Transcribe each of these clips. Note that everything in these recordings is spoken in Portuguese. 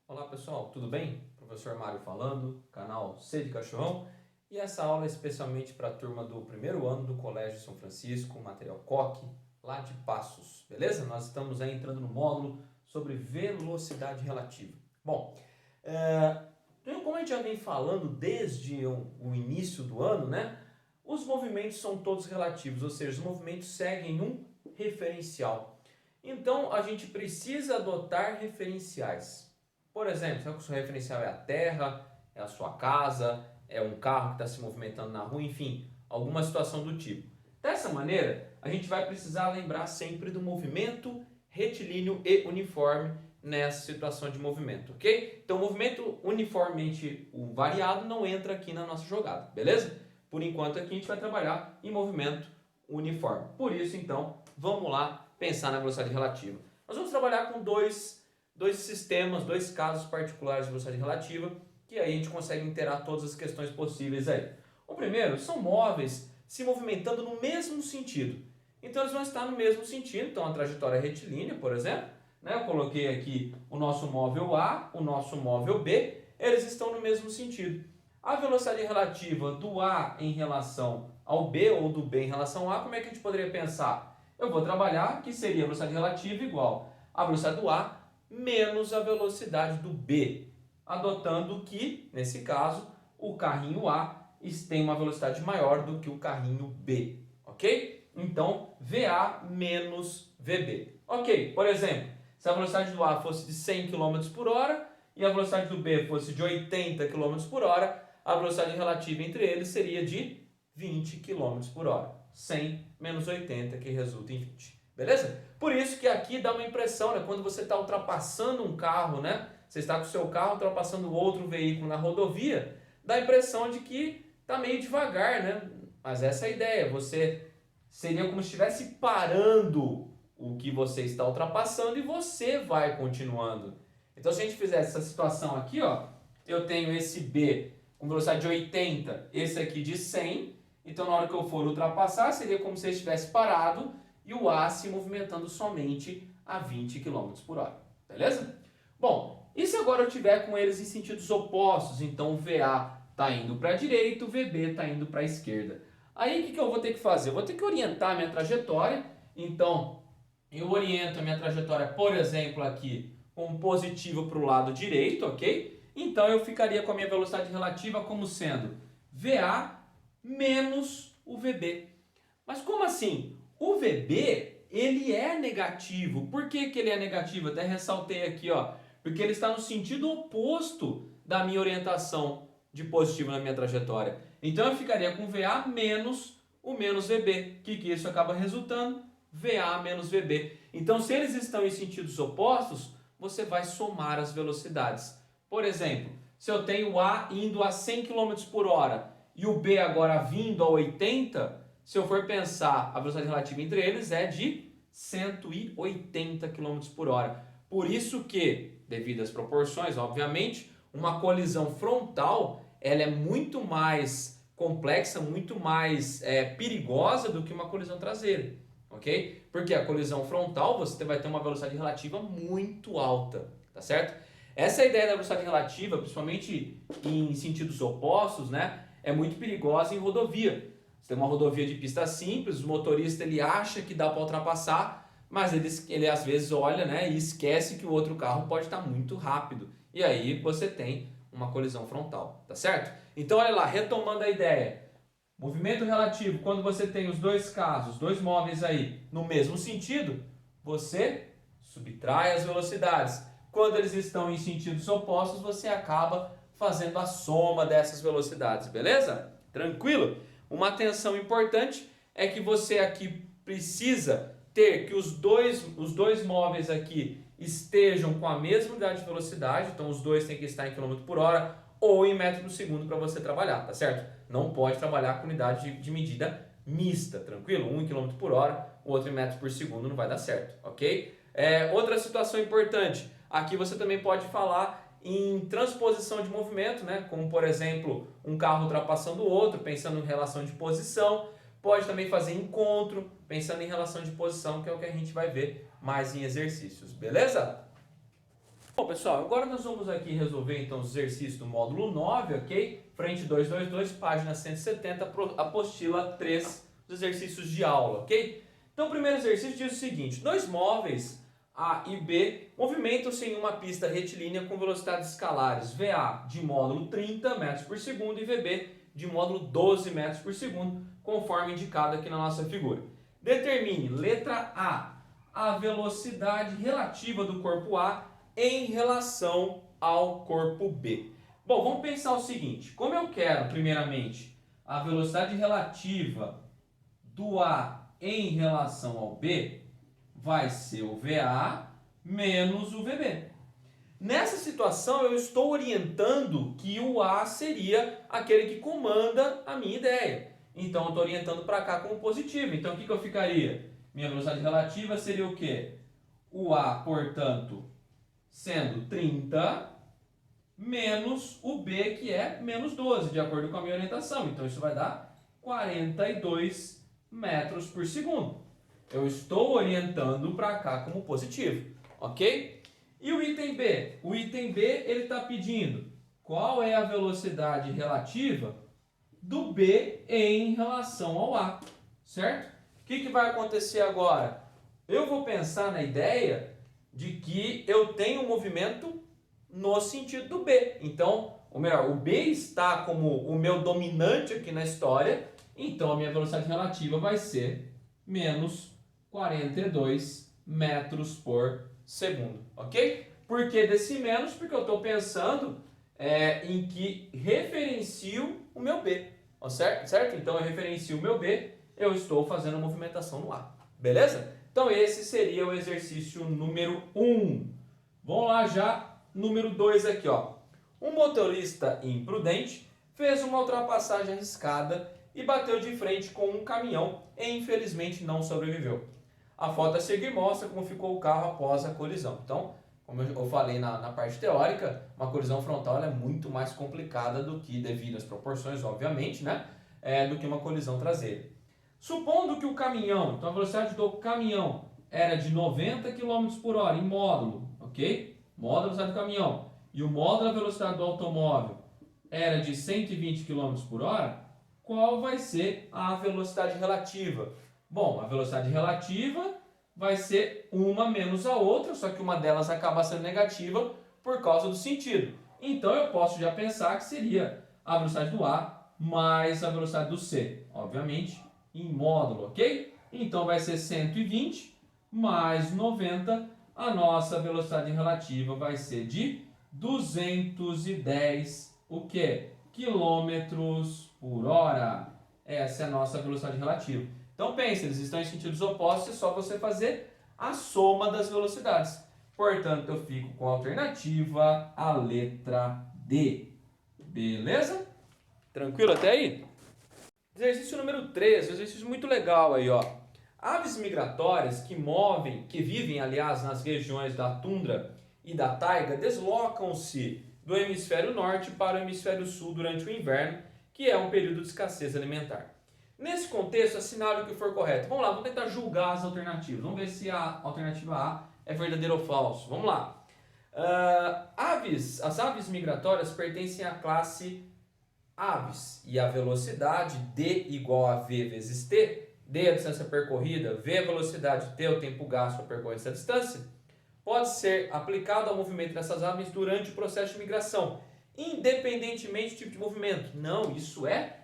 Olá pessoal, tudo bem? Professor Mário falando, canal C de Cachorrão. E essa aula é especialmente para a turma do primeiro ano do Colégio São Francisco, material Coque, lá de Passos, beleza? Nós estamos aí entrando no módulo sobre velocidade relativa. Bom, como a gente já vem falando desde o início do ano, né? Os movimentos são todos relativos, ou seja, os movimentos seguem um referencial. Então a gente precisa adotar referenciais. Por exemplo, será que o seu referencial é a terra, é a sua casa, é um carro que está se movimentando na rua, enfim, alguma situação do tipo. Dessa maneira, a gente vai precisar lembrar sempre do movimento retilíneo e uniforme nessa situação de movimento, ok? Então, o movimento uniformemente variado não entra aqui na nossa jogada, beleza? Por enquanto aqui a gente vai trabalhar em movimento uniforme. Por isso, então, vamos lá pensar na velocidade relativa. Nós vamos trabalhar com dois sistemas, dois casos particulares de velocidade relativa, que aí a gente consegue inteirar todas as questões possíveis aí. O primeiro são móveis se movimentando no mesmo sentido. Então eles vão estar no mesmo sentido, então a trajetória retilínea, por exemplo, né? Eu coloquei aqui o nosso móvel A, o nosso móvel B, eles estão no mesmo sentido. A velocidade relativa do A em relação ao B ou do B em relação ao A, como é que a gente poderia pensar? Eu vou trabalhar que seria a velocidade relativa igual a velocidade do A menos a velocidade do B, adotando que, nesse caso, o carrinho A tem uma velocidade maior do que o carrinho B, ok? Então, VA menos VB. Ok, por exemplo, se a velocidade do A fosse de 100 km por hora e a velocidade do B fosse de 80 km por hora, a velocidade relativa entre eles seria de 20 km por hora. 100 menos 80, que resulta em 20. Beleza? Por isso que aqui dá uma impressão, né? Quando você está ultrapassando um carro, né? Você está com o seu carro ultrapassando outro veículo na rodovia, dá a impressão de que está meio devagar, né? Mas essa é a ideia. Você seria como se estivesse parando o que você está ultrapassando e você vai continuando. Então, se a gente fizer essa situação aqui, ó, eu tenho esse B com velocidade de 80, esse aqui de 100. Então, na hora que eu for ultrapassar, seria como se eu estivesse parado e o A se movimentando somente a 20 km por hora. Beleza? Bom, e se agora eu tiver com eles em sentidos opostos? Então, o VA está indo para a direita, o VB está indo para a esquerda. Aí, o que eu vou ter que fazer? Eu vou ter que orientar a minha trajetória. Então, eu oriento a minha trajetória, por exemplo, aqui com positivo para o lado direito, ok? Então, eu ficaria com a minha velocidade relativa como sendo VA menos o VB. Mas como assim? O VB, ele é negativo. Por que ele é negativo? Até ressaltei aqui, ó. Porque ele está no sentido oposto da minha orientação de positivo na minha trajetória. Então eu ficaria com VA menos o menos VB. O que isso acaba resultando? VA menos VB. Então, se eles estão em sentidos opostos, você vai somar as velocidades. Por exemplo, se eu tenho o A indo a 100 km por hora e o B agora vindo a 80, se eu for pensar, a velocidade relativa entre eles é de 180 km por hora. Por isso que, devido às proporções, obviamente, uma colisão frontal ela é muito mais complexa, muito mais perigosa do que uma colisão traseira, ok? Porque a colisão frontal você vai ter uma velocidade relativa muito alta, tá certo? Essa ideia da velocidade relativa, principalmente em sentidos opostos, né, é muito perigosa em rodovia. Você tem uma rodovia de pista simples, o motorista ele acha que dá para ultrapassar, mas ele às vezes olha, né, e esquece que o outro carro pode estar muito rápido. E aí você tem uma colisão frontal, tá certo? Então olha lá, retomando a ideia. Movimento relativo, quando você tem os dois casos, dois móveis aí no mesmo sentido, você subtrai as velocidades. Quando eles estão em sentidos opostos, você acaba fazendo a soma dessas velocidades, beleza? Tranquilo? Uma atenção importante é que você aqui precisa ter que os dois móveis aqui estejam com a mesma unidade de velocidade, então os dois têm que estar em km por hora ou em metro por segundo para você trabalhar, tá certo? Não pode trabalhar com unidade de medida mista, tranquilo? Um em km por hora, o outro em metros por segundo, não vai dar certo, ok? Outra situação importante, aqui você também pode falar em transposição de movimento, né? Como por exemplo, um carro ultrapassando o outro, pensando em relação de posição. Pode também fazer encontro, pensando em relação de posição, que é o que a gente vai ver mais em exercícios, beleza? Bom, pessoal, agora nós vamos aqui resolver então os exercícios do módulo 9, ok? Frente 222, página 170, apostila 3 dos exercícios de aula, ok? Então o primeiro exercício diz o seguinte: dois móveis A e B movimentam-se em uma pista retilínea com velocidades escalares VA de módulo 30 metros por segundo e VB de módulo 12 metros por segundo, conforme indicado aqui na nossa figura. Determine, letra A velocidade relativa do corpo A em relação ao corpo B. Bom, vamos pensar o seguinte: como eu quero, primeiramente, a velocidade relativa do A em relação ao B, vai ser o VA menos o VB. Nessa situação, eu estou orientando que o A seria aquele que comanda a minha ideia. Então, eu estou orientando para cá como positivo. Então, o que eu ficaria? Minha velocidade relativa seria o quê? O A, portanto, sendo 30, menos o B, que é menos 12, de acordo com a minha orientação. Então, isso vai dar 42 metros por segundo. Eu estou orientando para cá como positivo, ok? E o item B? O item B, ele está pedindo qual é a velocidade relativa do B em relação ao A, certo? O que vai acontecer agora? Eu vou pensar na ideia de que eu tenho um movimento no sentido do B. Então, ou melhor, o B está como o meu dominante aqui na história, então a minha velocidade relativa vai ser menos 42 metros por segundo, ok? Por que desse menos? Porque eu estou pensando em que referencio o meu B, certo? Então eu referencio o meu B, eu estou fazendo a movimentação no A, beleza? Então esse seria o exercício número 1. Vamos lá já, número 2 aqui, ó. Um motorista imprudente fez uma ultrapassagem arriscada e bateu de frente com um caminhão e infelizmente não sobreviveu. A foto a seguir mostra como ficou o carro após a colisão. Então, como eu falei na parte teórica, uma colisão frontal é muito mais complicada do que, devido às proporções, obviamente, né? Do que uma colisão traseira. Supondo que o caminhão, então a velocidade do caminhão era de 90 km por hora em módulo, ok? Módulo da velocidade do caminhão. E o módulo da velocidade do automóvel era de 120 km por hora, qual vai ser a velocidade relativa? Bom, a velocidade relativa vai ser uma menos a outra, só que uma delas acaba sendo negativa por causa do sentido. Então eu posso já pensar que seria a velocidade do A mais a velocidade do C, obviamente em módulo, ok? Então vai ser 120 mais 90, a nossa velocidade relativa vai ser de 210, o quê? Quilômetros por hora. Essa é a nossa velocidade relativa. Então pense, eles estão em sentidos opostos, é só você fazer a soma das velocidades. Portanto, eu fico com a alternativa, a letra D. Beleza? Tranquilo até aí? Exercício número 3, um exercício muito legal aí, ó. Aves migratórias que vivem, aliás, nas regiões da tundra e da taiga, deslocam-se do hemisfério norte para o hemisfério sul durante o inverno, que é um período de escassez alimentar. Nesse contexto, assinale o que for correto. Vamos lá, vamos tentar julgar as alternativas. Vamos ver se a alternativa A é verdadeira ou falso. Vamos lá. As aves migratórias pertencem à classe aves e a velocidade D igual a V vezes T, D é a distância percorrida, V a velocidade, T é o tempo gasto para percorrer essa distância, pode ser aplicado ao movimento dessas aves durante o processo de migração, independentemente do tipo de movimento. Não, isso é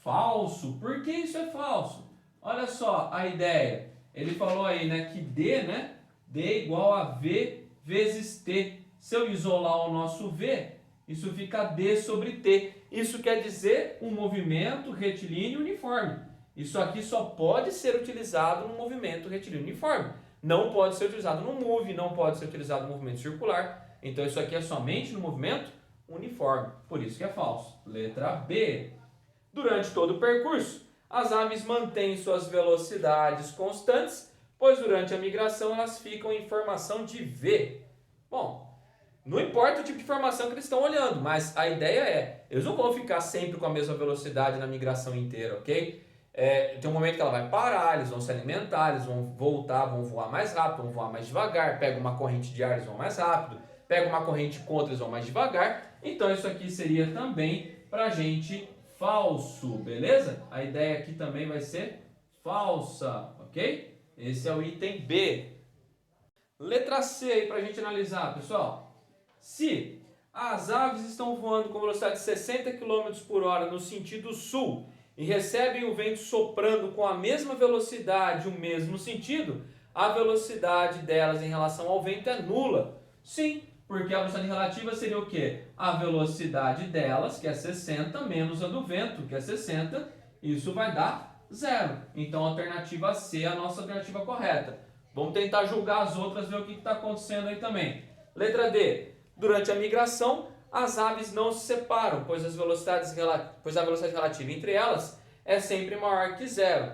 falso. Por que isso é falso? Olha só a ideia. Ele falou aí, né, que D, né, D igual a V vezes T. Se eu isolar o nosso V, isso fica D sobre T. Isso quer dizer um movimento retilíneo uniforme. Isso aqui só pode ser utilizado no movimento retilíneo uniforme. Não pode ser utilizado no move, não pode ser utilizado no movimento circular. Então isso aqui é somente no movimento uniforme. Por isso que é falso. Letra B. Durante todo o percurso, as aves mantêm suas velocidades constantes, pois durante a migração elas ficam em formação de V. Bom, não importa o tipo de formação que eles estão olhando, mas a ideia é, eles não vão ficar sempre com a mesma velocidade na migração inteira, ok? Tem um momento que ela vai parar, eles vão se alimentar, eles vão voltar, vão voar mais rápido, vão voar mais devagar, pega uma corrente de ar, eles vão mais rápido, pega uma corrente contra, eles vão mais devagar. Então isso aqui seria também para a gente falso, beleza? A ideia aqui também vai ser falsa, ok? Esse é o item B. Letra C aí para a gente analisar, pessoal. Se as aves estão voando com velocidade de 60 km por hora no sentido sul e recebem o vento soprando com a mesma velocidade, o mesmo sentido, a velocidade delas em relação ao vento é nula. Sim, porque a velocidade relativa seria o quê? A velocidade delas, que é 60, menos a do vento, que é 60, isso vai dar 0. Então a alternativa C é a nossa alternativa correta. Vamos tentar julgar as outras, ver o que está acontecendo aí também. Letra D. Durante a migração, as aves não se separam, pois a velocidade relativa entre elas é sempre maior que 0.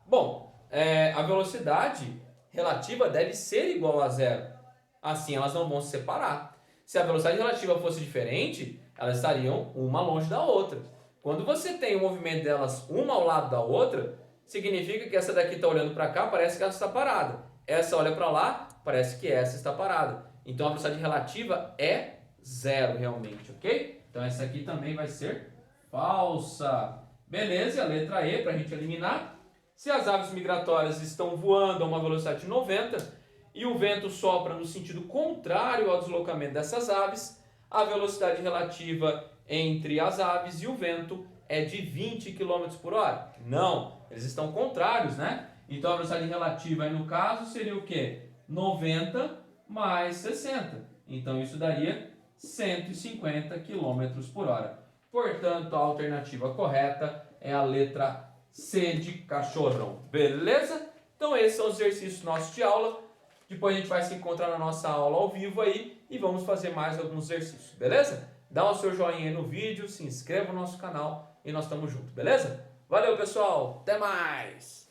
Bom, a velocidade relativa deve ser igual a 0. Assim elas não vão se separar. Se a velocidade relativa fosse diferente, elas estariam uma longe da outra. Quando você tem o movimento delas uma ao lado da outra, significa que essa daqui está olhando para cá, parece que ela está parada. Essa olha para lá, parece que essa está parada. Então a velocidade relativa é 0 realmente, ok? Então essa aqui também vai ser falsa. Beleza, e a letra E para a gente eliminar. Se as aves migratórias estão voando a uma velocidade de 90 e o vento sopra no sentido contrário ao deslocamento dessas aves, a velocidade relativa entre as aves e o vento é de 20 km por hora. Não, eles estão contrários, né? Então a velocidade relativa aí no caso seria o quê? 90 mais 60. Então isso daria 150 km por hora. Portanto, a alternativa correta é a letra C de cachorrão. Beleza? Então esses são os exercícios nossos de aula. Depois a gente vai se encontrar na nossa aula ao vivo aí e vamos fazer mais alguns exercícios. Beleza? Dá o seu joinha aí no vídeo, se inscreva no nosso canal e nós estamos juntos. Beleza? Valeu, pessoal! Até mais!